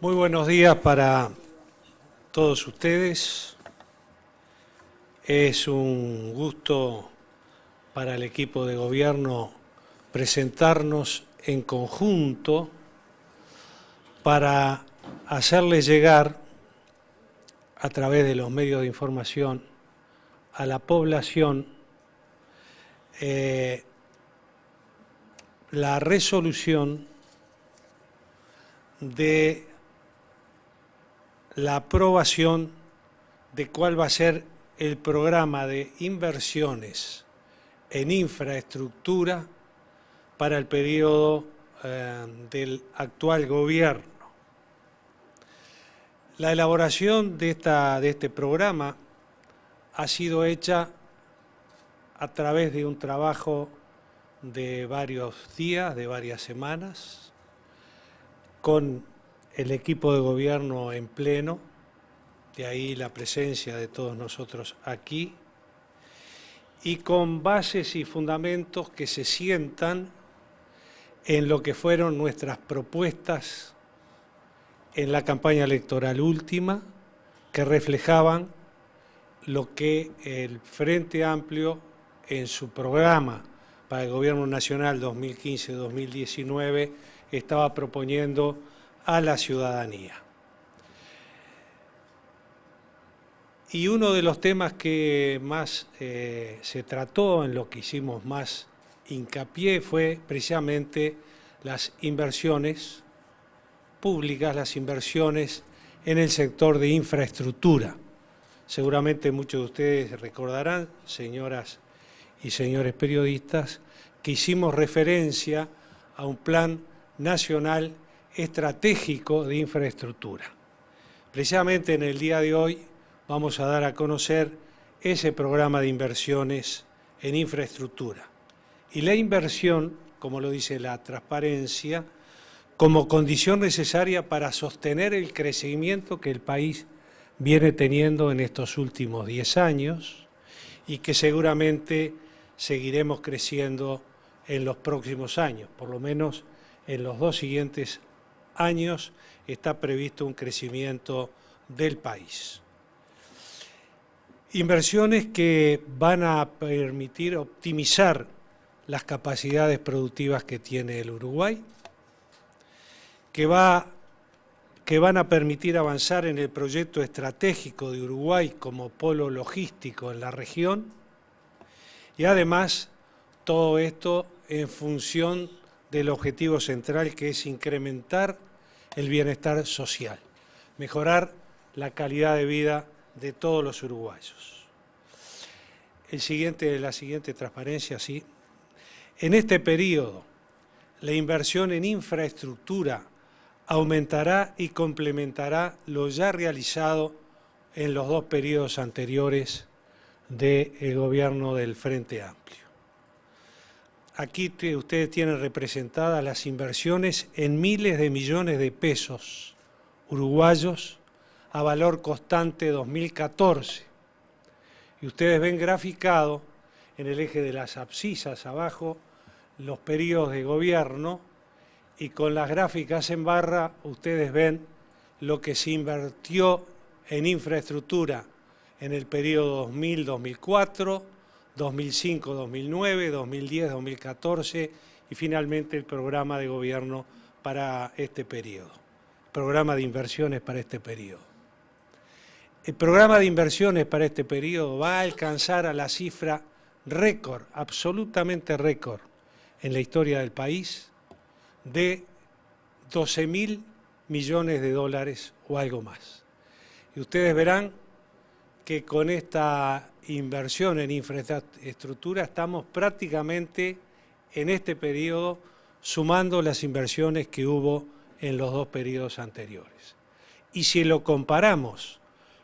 Muy buenos días para todos ustedes. Es un gusto para el equipo de gobierno presentarnos en conjunto para hacerles llegar a través de los medios de información a la población la resolución de la aprobación de cuál va a ser el programa de inversiones en infraestructura para el periodo del actual gobierno. La elaboración de este programa ha sido hecha a través de un trabajo de varios días, de varias semanas, con el equipo de gobierno en pleno, de ahí la presencia de todos nosotros aquí, y con bases y fundamentos que se sientan en lo que fueron nuestras propuestas en la campaña electoral última, que reflejaban lo que el Frente Amplio en su programa para el Gobierno Nacional 2015-2019 estaba proponiendo a la ciudadanía. Y uno de los temas que más se trató, en lo que hicimos más hincapié, fue precisamente las inversiones públicas, las inversiones en el sector de infraestructura. Seguramente muchos de ustedes recordarán, señoras y señores periodistas, que hicimos referencia a un plan nacional estratégico de infraestructura. Precisamente en el día de hoy vamos a dar a conocer ese programa de inversiones en infraestructura. Y la inversión, como lo dice la transparencia, como condición necesaria para sostener el crecimiento que el país viene teniendo en estos últimos 10 años y que seguramente seguiremos creciendo en los próximos años, por lo menos en los 2 siguientes años está previsto un crecimiento del país. Inversiones que van a permitir optimizar las capacidades productivas que tiene el Uruguay, que van a permitir avanzar en el proyecto estratégico de Uruguay como polo logístico en la región y además todo esto en función del objetivo central que es incrementar el bienestar social, mejorar la calidad de vida de todos los uruguayos. La siguiente transparencia, sí. En este periodo, la inversión en infraestructura aumentará y complementará lo ya realizado en los 2 periodos anteriores del gobierno del Frente Amplio. Aquí ustedes tienen representadas las inversiones en miles de millones de pesos uruguayos a valor constante 2014. Y ustedes ven graficado en el eje de las abscisas abajo los periodos de gobierno y con las gráficas en barra ustedes ven lo que se invirtió en infraestructura en el periodo 2000-2004, 2005-2009, 2010-2014 y finalmente el programa de gobierno para este periodo, programa de inversiones para este periodo. El programa de inversiones para este periodo va a alcanzar a la cifra récord, absolutamente récord, en la historia del país, de 12.000 millones de dólares o algo más. Y ustedes verán que con esta inversión en infraestructura estamos prácticamente en este periodo sumando las inversiones que hubo en los 2 periodos anteriores. Y si lo comparamos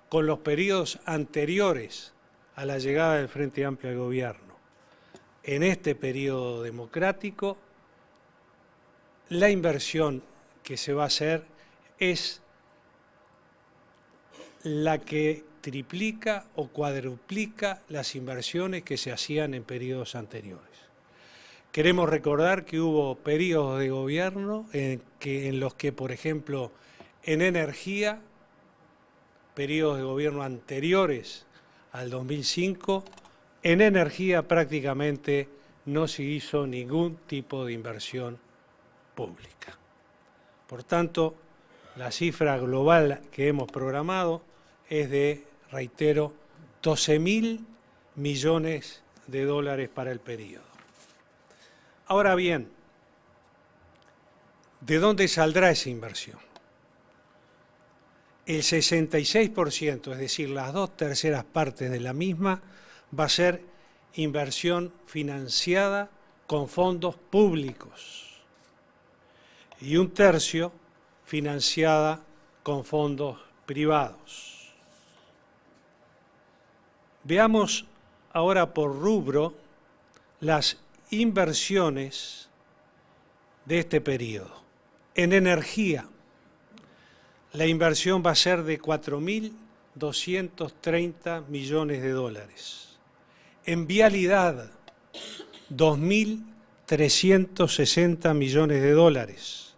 con los periodos anteriores a la llegada del Frente Amplio al gobierno, en este periodo democrático, la inversión que se va a hacer es la que triplica o cuadruplica las inversiones que se hacían en periodos anteriores. Queremos recordar que hubo periodos de gobierno en los que, por ejemplo, En energía, periodos de gobierno anteriores al 2005, en energía prácticamente no se hizo ningún tipo de inversión pública. Por tanto, la cifra global que hemos programado es de, reitero, 12.000 millones de dólares para el periodo. Ahora bien, ¿de dónde saldrá esa inversión? El 66%, es decir, las 2/3 partes de la misma, va a ser inversión financiada con fondos públicos y 1/3 financiada con fondos privados. Veamos ahora por rubro las inversiones de este periodo. En energía, la inversión va a ser de 4.230 millones de dólares. En vialidad, 2.360 millones de dólares.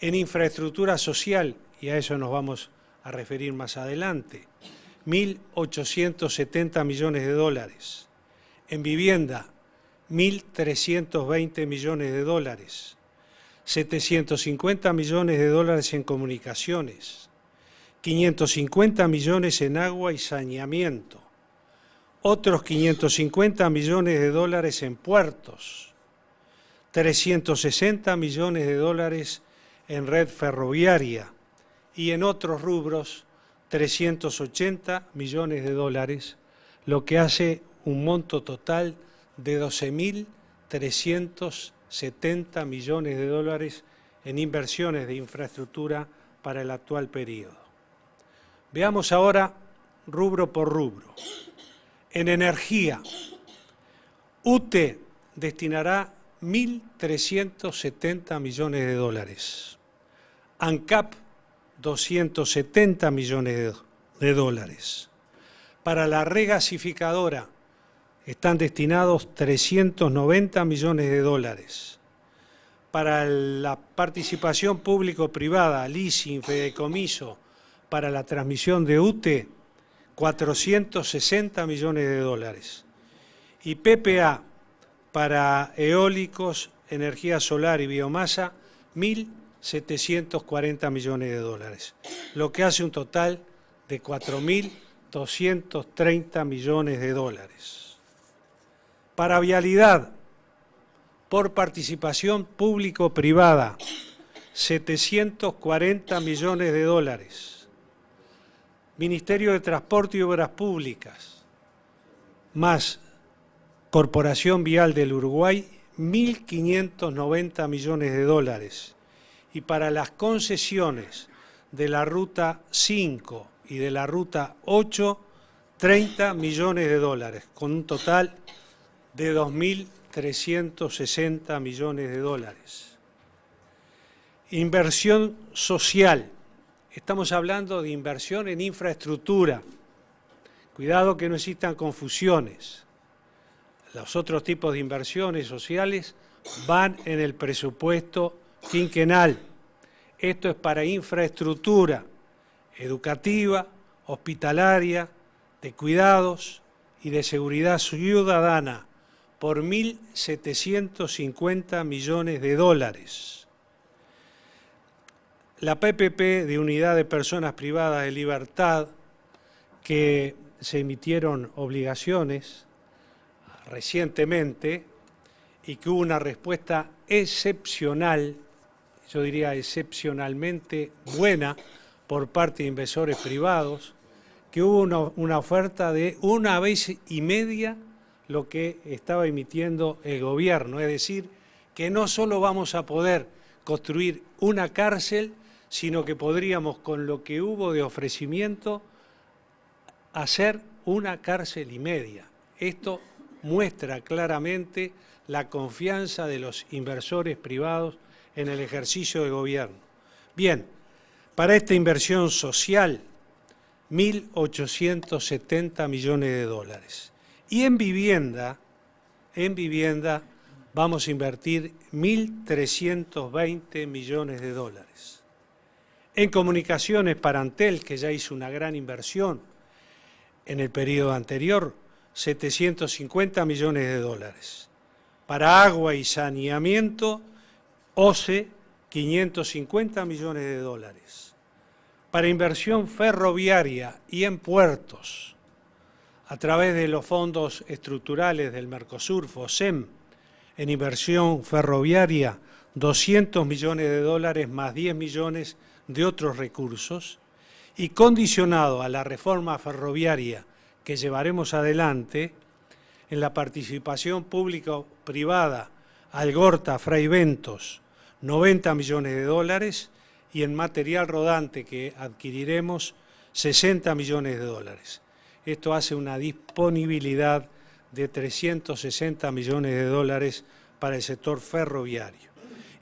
En infraestructura social, y a eso nos vamos a referir más adelante, 1.870 millones de dólares. En vivienda, 1.320 millones de dólares. 750 millones de dólares en comunicaciones, 550 millones en agua y saneamiento, otros 550 millones de dólares en puertos, 360 millones de dólares en red ferroviaria y en otros rubros 380 millones de dólares, lo que hace un monto total de 12.370 millones de dólares en inversiones de infraestructura para el actual periodo. Veamos ahora rubro por rubro. En energía, UTE destinará 1.370 millones de dólares. ANCAP, 270 millones de dólares. Para la regasificadora están destinados 390 millones de dólares. Para la participación público-privada, leasing, fideicomiso, para la transmisión de UTE, 460 millones de dólares. Y PPA, para eólicos, energía solar y biomasa, 1.740 millones de dólares, lo que hace un total de 4.230 millones de dólares. Para vialidad, por participación público-privada, 740 millones de dólares. Ministerio de Transporte y Obras Públicas, más Corporación Vial del Uruguay, 1.590 millones de dólares. Y para las concesiones de la Ruta 5 y de la Ruta 8, 30 millones de dólares, con un total de 2.360 millones de dólares. Inversión social. Estamos hablando de inversión en infraestructura. Cuidado que no existan confusiones. Los otros tipos de inversiones sociales van en el presupuesto quinquenal. Esto es para infraestructura educativa, hospitalaria, de cuidados y de seguridad ciudadana por 1.750 millones de dólares. La PPP de Unidad de Personas Privadas de Libertad, que se emitieron obligaciones recientemente y que hubo una respuesta excepcional, yo diría excepcionalmente buena por parte de inversores privados, que hubo una oferta de 1,5 veces lo que estaba emitiendo el gobierno, es decir, que no solo vamos a poder construir una cárcel, sino que podríamos, con lo que hubo de ofrecimiento, hacer 1,5 cárceles. Esto muestra claramente la confianza de los inversores privados en el ejercicio de gobierno. Bien, para esta inversión social, 1.870 millones de dólares. Y en vivienda vamos a invertir 1.320 millones de dólares. En comunicaciones para Antel, que ya hizo una gran inversión en el periodo anterior, 750 millones de dólares. Para agua y saneamiento, OCE, 550 millones de dólares. Para inversión ferroviaria y en puertos, a través de los fondos estructurales del Mercosur, FOSEM, en inversión ferroviaria, 200 millones de dólares más 10 millones de otros recursos, y condicionado a la reforma ferroviaria que llevaremos adelante, en la participación público-privada, Algorta, Fray Bentos, 90 millones de dólares, y en material rodante que adquiriremos, 60 millones de dólares. Esto hace una disponibilidad de 360 millones de dólares para el sector ferroviario.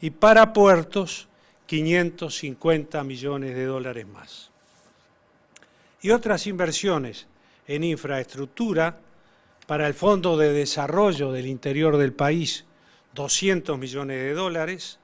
Y para puertos, 550 millones de dólares más. Y otras inversiones en infraestructura para el Fondo de Desarrollo del Interior del país, 200 millones de dólares,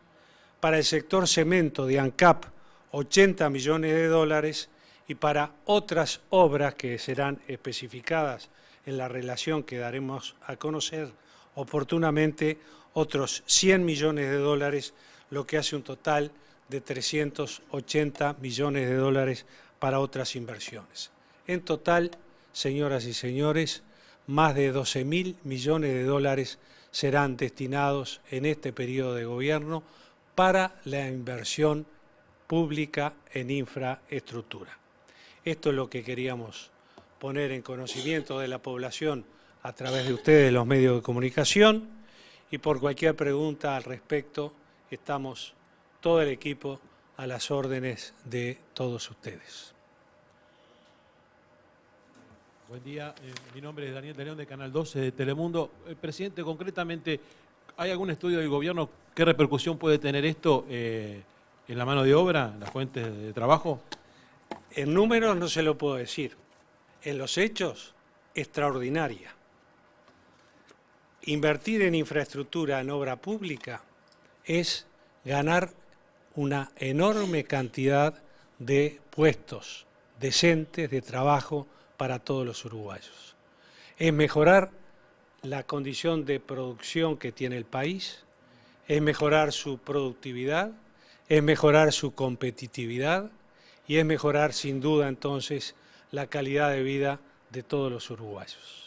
para el sector cemento de ANCAP, 80 millones de dólares, y para otras obras que serán especificadas en la relación que daremos a conocer oportunamente, otros 100 millones de dólares, lo que hace un total de 380 millones de dólares para otras inversiones. En total, señoras y señores, más de 12.000 millones de dólares serán destinados en este periodo de gobierno para la inversión pública en infraestructura. Esto es lo que queríamos poner en conocimiento de la población a través de ustedes, los medios de comunicación, y por cualquier pregunta al respecto estamos todo el equipo a las órdenes de todos ustedes. Buen día, mi nombre es Daniel de León de Canal 12 de Telemundo. Presidente, concretamente, ¿hay algún estudio del gobierno qué repercusión puede tener esto en la mano de obra, en las fuentes de trabajo? En números no se lo puedo decir. En los hechos, extraordinaria. Invertir en infraestructura, en obra pública, es ganar una enorme cantidad de puestos decentes de trabajo para todos los uruguayos. Es mejorar la condición de producción que tiene el país, es mejorar su productividad, es mejorar su competitividad y es mejorar sin duda entonces la calidad de vida de todos los uruguayos.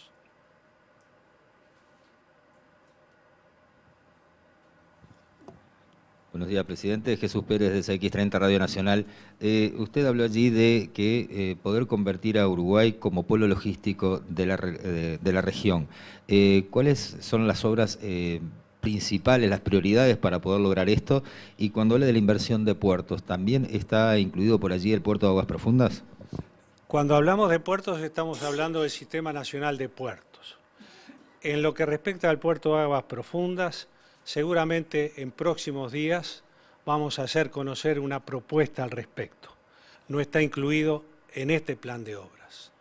Buenos días, presidente. Jesús Pérez de CX30 Radio Nacional. Usted habló allí de que poder convertir a Uruguay como polo logístico de la región. ¿Cuáles son las obras principales, las prioridades para poder lograr esto? Y cuando habla de la inversión de puertos, ¿también está incluido por allí el puerto de Aguas Profundas? Cuando hablamos de puertos estamos hablando del Sistema Nacional de Puertos. En lo que respecta al puerto de Aguas Profundas, seguramente en próximos días vamos a hacer conocer una propuesta al respecto. No está incluido en este plan de obras,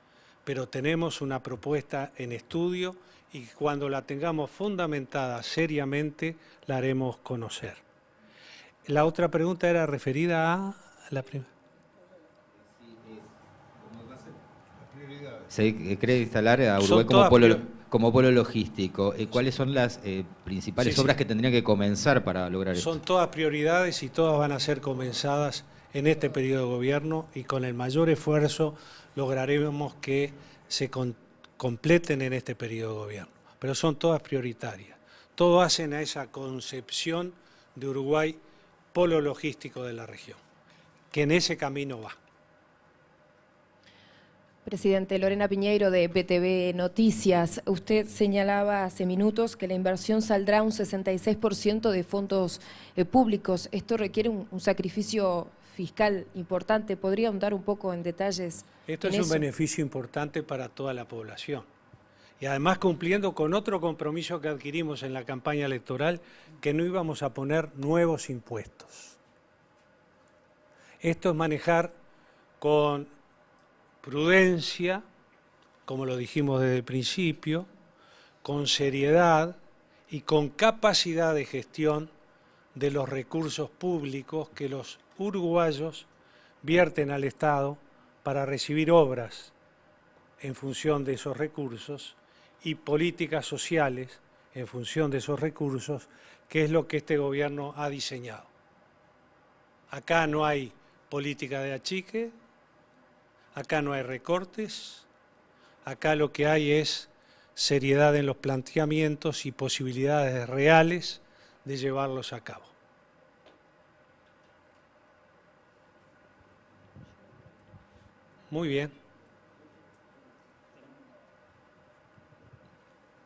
pero tenemos una propuesta en estudio y cuando la tengamos fundamentada seriamente la haremos conocer. La otra pregunta era referida a la primera. Se cree instalar a Uruguay como polo logístico. ¿Cuáles son las principales obras que tendrían que comenzar para lograr esto? Son todas prioridades y todas van a ser comenzadas en este periodo de gobierno y con el mayor esfuerzo lograremos que se completen en este periodo de gobierno. Pero son todas prioritarias. Todo hacen a esa concepción de Uruguay polo logístico de la región, que en ese camino va. Presidente, Lorena Piñeiro de BTV Noticias. Usted señalaba hace minutos que la inversión saldrá un 66% de fondos públicos. Esto requiere un sacrificio fiscal importante. ¿Podría ahondar un poco en detalles? Esto es un beneficio importante para toda la población. Y además cumpliendo con otro compromiso que adquirimos en la campaña electoral, que no íbamos a poner nuevos impuestos. Esto es manejar con prudencia, como lo dijimos desde el principio, con seriedad y con capacidad de gestión de los recursos públicos que los uruguayos vierten al Estado para recibir obras en función de esos recursos y políticas sociales en función de esos recursos, que es lo que este gobierno ha diseñado. Acá no hay política de achique, acá no hay recortes, acá lo que hay es seriedad en los planteamientos y posibilidades reales de llevarlos a cabo. Muy bien.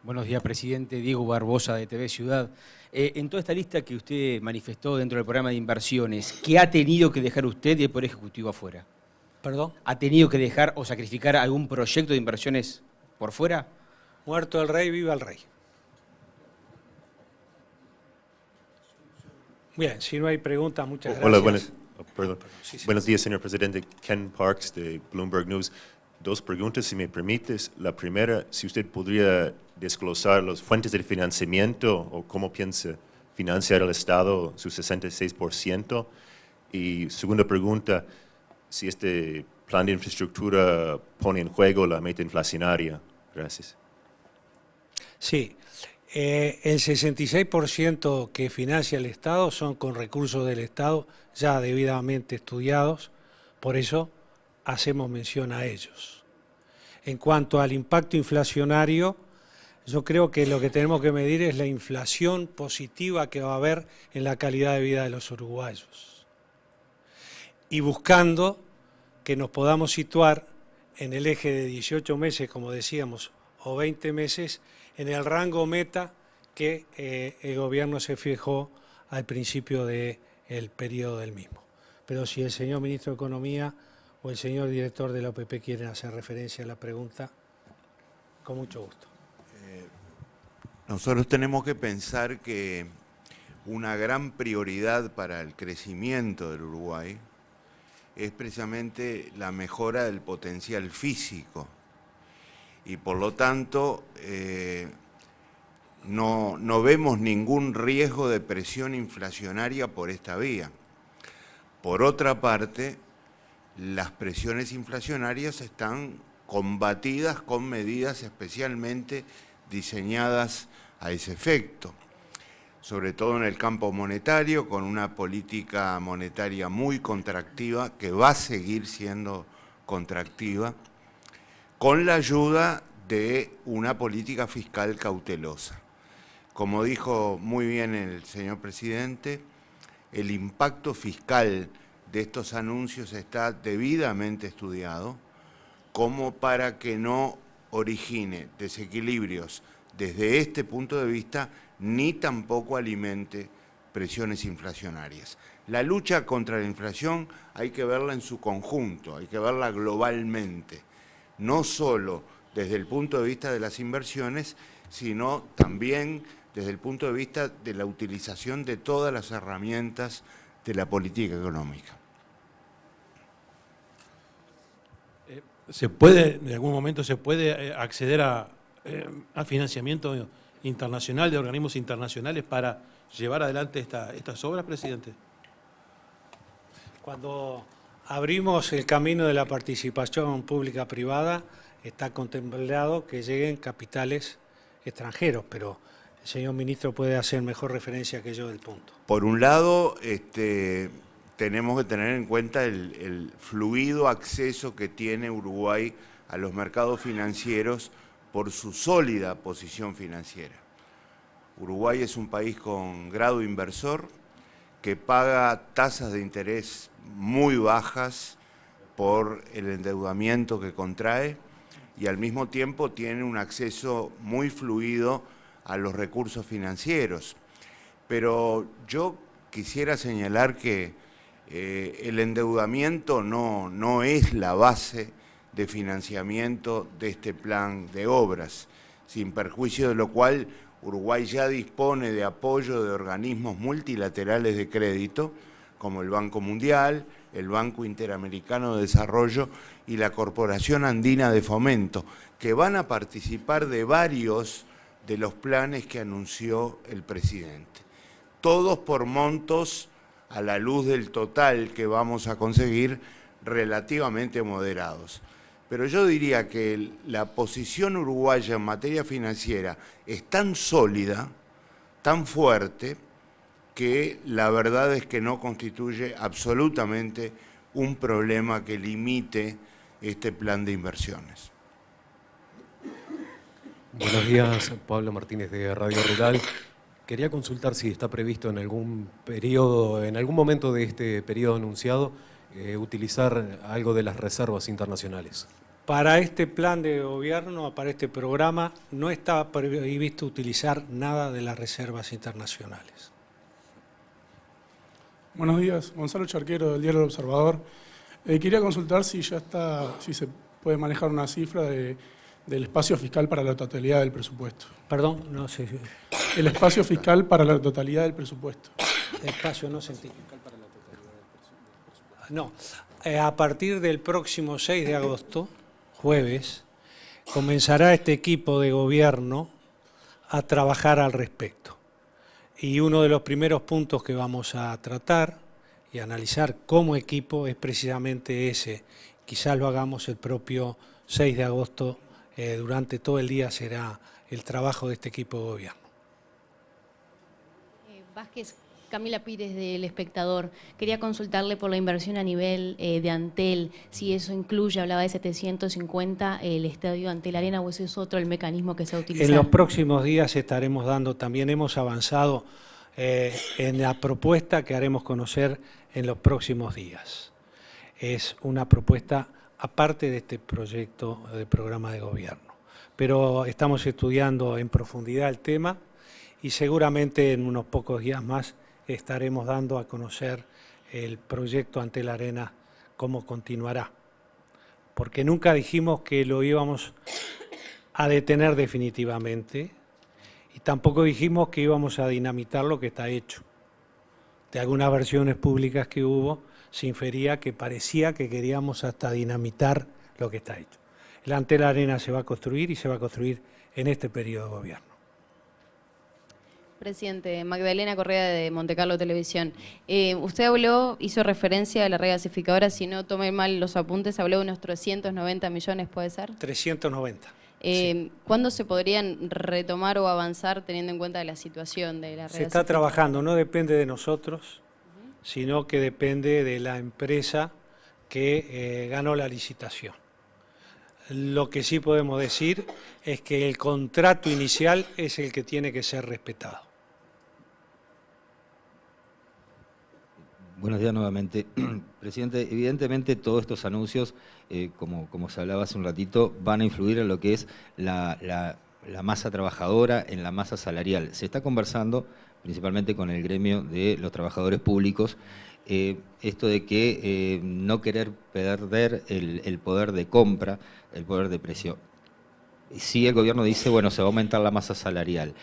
Buenos días, presidente. Diego Barbosa, de TV Ciudad. En toda esta lista que usted manifestó dentro del programa de inversiones, ¿qué ha tenido que dejar usted y el Poder Ejecutivo afuera? ¿Perdón? ¿Ha tenido que dejar o sacrificar algún proyecto de inversiones por fuera? Muerto el rey, viva el rey. Bien, si no hay preguntas, muchas gracias. Hola, perdón. Sí, sí. Buenos días, señor presidente. Ken Parks, de Bloomberg News. Dos preguntas, si me permites. La primera, si usted podría desglosar las fuentes de financiamiento o cómo piensa financiar el Estado su 66%. Y segunda pregunta, si este plan de infraestructura pone en juego la meta inflacionaria. Gracias. Sí, el 66% que financia el Estado son con recursos del Estado ya debidamente estudiados, por eso hacemos mención a ellos. En cuanto al impacto inflacionario, yo creo que lo que tenemos que medir es la inflación positiva que va a haber en la calidad de vida de los uruguayos. Y buscando que nos podamos situar en el eje de 18 meses, como decíamos, o 20 meses, en el rango meta que el gobierno se fijó al principio del periodo del mismo. Pero si el señor ministro de Economía o el señor director de la OPP quieren hacer referencia a la pregunta, con mucho gusto. Nosotros tenemos que pensar que una gran prioridad para el crecimiento del Uruguay es precisamente la mejora del potencial físico y por lo tanto no vemos ningún riesgo de presión inflacionaria por esta vía. Por otra parte, las presiones inflacionarias están combatidas con medidas especialmente diseñadas a ese efecto, sobre todo en el campo monetario, con una política monetaria muy contractiva, que va a seguir siendo contractiva, con la ayuda de una política fiscal cautelosa. Como dijo muy bien el señor presidente, el impacto fiscal de estos anuncios está debidamente estudiado, como para que no origine desequilibrios desde este punto de vista, ni tampoco alimente presiones inflacionarias. La lucha contra la inflación hay que verla en su conjunto, hay que verla globalmente, no solo desde el punto de vista de las inversiones, sino también desde el punto de vista de la utilización de todas las herramientas de la política económica. ¿En algún momento se puede acceder a financiamiento internacional de organismos internacionales para llevar adelante estas obras, presidente? Cuando abrimos el camino de la participación pública-privada, está contemplado que lleguen capitales extranjeros, pero el señor ministro puede hacer mejor referencia que yo del punto. Por un lado, tenemos que tener en cuenta el fluido acceso que tiene Uruguay a los mercados financieros por su sólida posición financiera. Uruguay es un país con grado inversor que paga tasas de interés muy bajas por el endeudamiento que contrae y al mismo tiempo tiene un acceso muy fluido a los recursos financieros. Pero yo quisiera señalar que el endeudamiento no es la base de financiamiento de este plan de obras, sin perjuicio de lo cual Uruguay ya dispone de apoyo de organismos multilaterales de crédito, como el Banco Mundial, el Banco Interamericano de Desarrollo y la Corporación Andina de Fomento, que van a participar de varios de los planes que anunció el presidente. Todos por montos a la luz del total que vamos a conseguir, relativamente moderados. Pero yo diría que la posición uruguaya en materia financiera es tan sólida, tan fuerte, que la verdad es que no constituye absolutamente un problema que limite este plan de inversiones. Buenos días, Pablo Martínez de Radio Rural. Quería consultar si está previsto en algún periodo, en algún momento de este periodo anunciado, utilizar algo de las reservas internacionales. Para este plan de gobierno, para este programa, no está previsto utilizar nada de las reservas internacionales. Buenos días, Gonzalo Charquero del diario El Observador. Quería consultar si ya está, si se puede manejar una cifra del espacio fiscal para la totalidad del presupuesto. Perdón, no sé. El espacio fiscal para la totalidad del presupuesto. Espacio no sentí. No, a partir del próximo 6 de agosto, jueves, comenzará este equipo de gobierno a trabajar al respecto. Y uno de los primeros puntos que vamos a tratar y analizar como equipo es precisamente ese. Quizás lo hagamos el propio 6 de agosto, durante todo el día será el trabajo de este equipo de gobierno. Vázquez, Camila Pires del Espectador. Quería consultarle por la inversión a nivel de Antel, si eso incluye, hablaba de 750, el estadio Antel Arena, o ese es otro el mecanismo que se va a utilizar. En los próximos días estaremos dando, también hemos avanzado en la propuesta que haremos conocer en los próximos días. Es una propuesta aparte de este proyecto de programa de gobierno. Pero estamos estudiando en profundidad el tema y seguramente en unos pocos días más estaremos dando a conocer el proyecto Antel Arena, cómo continuará. Porque nunca dijimos que lo íbamos a detener definitivamente y tampoco dijimos que íbamos a dinamitar lo que está hecho. De algunas versiones públicas que hubo, se infería que parecía que queríamos hasta dinamitar lo que está hecho. El Antel Arena se va a construir y se va a construir en este periodo de gobierno. Presidente, Magdalena Correa de Montecarlo Televisión. Usted habló, hizo referencia a la regasificadora, si no tomé mal los apuntes, habló de unos 390 millones, ¿puede ser? 390. Sí. ¿Cuándo se podrían retomar o avanzar teniendo en cuenta la situación de la regasificadora? Se está trabajando, no depende de nosotros, sino que depende de la empresa que ganó la licitación. Lo que sí podemos decir es que el contrato inicial es el que tiene que ser respetado. Buenos días nuevamente. Presidente, evidentemente todos estos anuncios, como se hablaba hace un ratito, van a influir en lo que es la masa trabajadora, en la masa salarial. Se está conversando principalmente con el gremio de los trabajadores públicos, esto de que no querer perder el poder de compra, el poder de precio. Si el gobierno dice, bueno, se va a aumentar la masa salarial,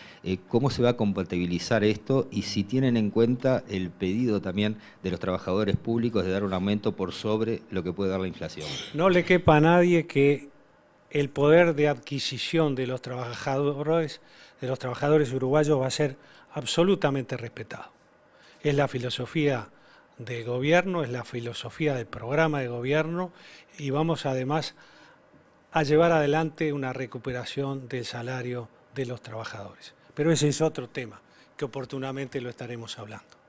¿cómo se va a compatibilizar esto? Y si tienen en cuenta el pedido también de los trabajadores públicos de dar un aumento por sobre lo que puede dar la inflación. No le quepa a nadie que el poder de adquisición de los trabajadores uruguayos va a ser absolutamente respetado. Es la filosofía del gobierno, es la filosofía del programa de gobierno y vamos además a llevar adelante una recuperación del salario de los trabajadores. Pero ese es otro tema que oportunamente lo estaremos hablando.